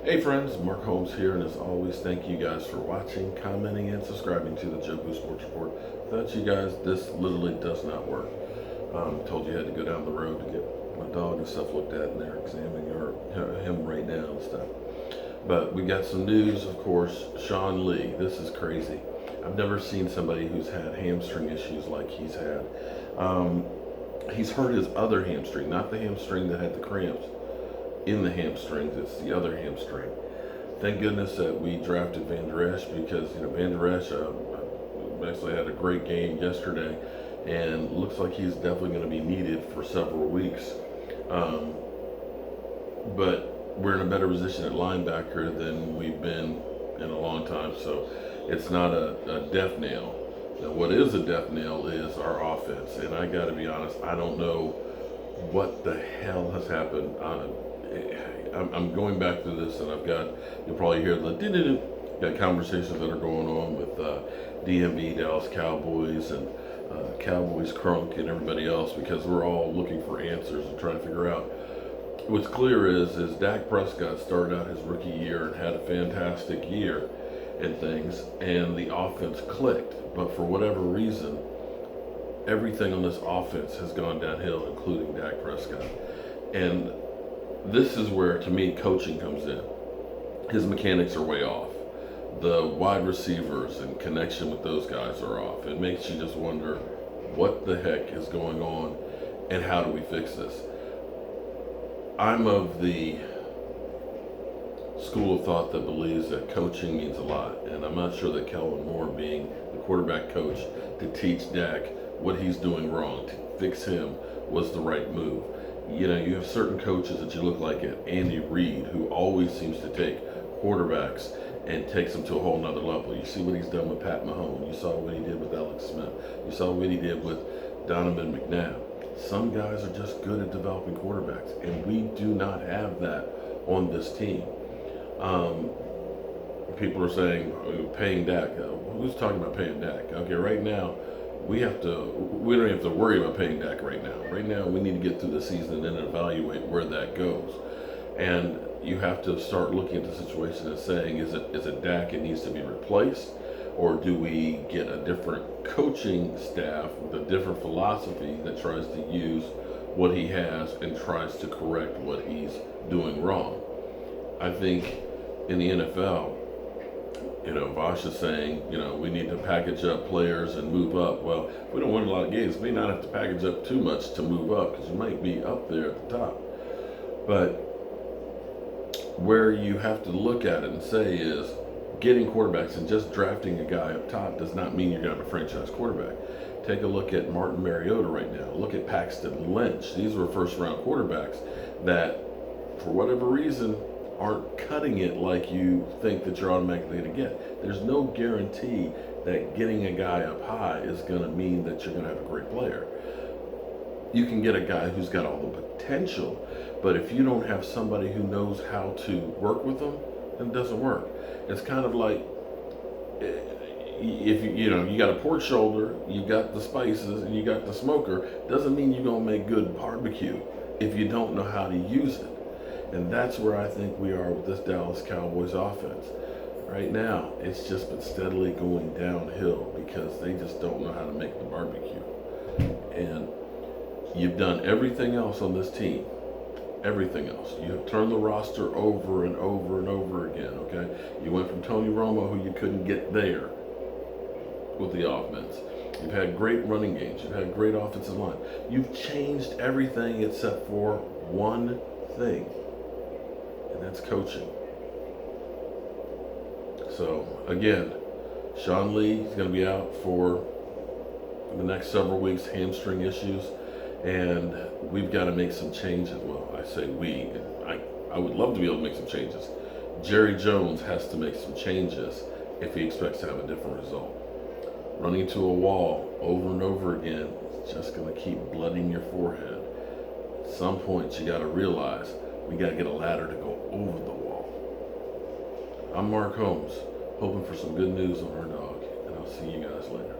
Hey friends, Mark Holmes here, and as always, thank you guys for watching, commenting, and subscribing to the Jobu Sports Report. Without you guys, this literally does not work. Told you I had to go down the road to get my dog and stuff looked at, and they're examining him right now and stuff. But we got some news, of course. Sean Lee, this is crazy. I've never seen somebody who's had hamstring issues like he's had. He's hurt his other hamstring, not the hamstring that had the cramps in the hamstrings. It's the other hamstring. Thank goodness that we drafted Van Der Esch because Van Der Esch actually had a great game yesterday, and looks like he's definitely going to be needed for several weeks. But we're in a better position at linebacker than we've been in a long time, so it's not a death nail. Now, what is a death nail is our offense, and I got to be honest, I don't know what the hell has happened. I'm going back to this, and you'll probably hear got conversations that are going on with DMV, Dallas Cowboys, and Cowboys Crunk, and everybody else, because we're all looking for answers and trying to figure out. What's clear is Dak Prescott started out his rookie year and had a fantastic year and things, and the offense clicked. But for whatever reason, everything on this offense has gone downhill, including Dak Prescott. And this is where, to me, coaching comes in. His mechanics are way off. The wide receivers and connection with those guys are off. It makes you just wonder what the heck is going on and how do we fix this? I'm of the school of thought that believes that coaching means a lot, and I'm not sure that Kellen Moore, being the quarterback coach, to teach Dak what he's doing wrong, to fix him, was the right move. You have certain coaches that you look like at Andy Reid, who always seems to take quarterbacks and takes them to a whole nother level. You see what he's done with Pat Mahomes. You saw what he did with Alex Smith. You saw what he did with Donovan McNabb. Some guys are just good at developing quarterbacks, and we do not have that on this team. People are saying paying Dak. Who's talking about paying Dak? Okay, right now we don't have to worry about paying Dak right now. Right now we need to get through the season and then evaluate where that goes. And you have to start looking at the situation and saying, is it Dak that needs to be replaced? Or do we get a different coaching staff with a different philosophy that tries to use what he has and tries to correct what he's doing wrong? I think in the NFL, Vosh is saying, we need to package up players and move up. Well, if we don't win a lot of games, we may not have to package up too much to move up, because you might be up there at the top. But where you have to look at it and say is, getting quarterbacks and just drafting a guy up top does not mean you're going to have a franchise quarterback. Take a look at Martin Mariota right now. Look at Paxton Lynch. These were first-round quarterbacks that, for whatever reason, aren't cutting it like you think that you're automatically going to get. There's no guarantee that getting a guy up high is going to mean that you're going to have a great player. You can get a guy who's got all the potential, but if you don't have somebody who knows how to work with them, then it doesn't work. It's kind of like if you got a pork shoulder, you got the spices, and you got the smoker, doesn't mean you're going to make good barbecue if you don't know how to use it. And that's where I think we are with this Dallas Cowboys offense. Right now, it's just been steadily going downhill because they just don't know how to make the barbecue. And you've done everything else on this team. Everything else. You have turned the roster over and over and over again, okay? You went from Tony Romo, who you couldn't get there with the offense. You've had great running games. You've had great offensive line. You've changed everything except for one thing, and that's coaching. So, again, Sean Lee is going to be out for the next several weeks, hamstring issues, and we've got to make some changes. Well, I say we, and I would love to be able to make some changes. Jerry Jones has to make some changes if he expects to have a different result. Running into a wall over and over again is just going to keep blooding your forehead. At some point, you got to realize we got to get a ladder to go over the wall. I'm Mark Holmes, hoping for some good news on our dog, and I'll see you guys later.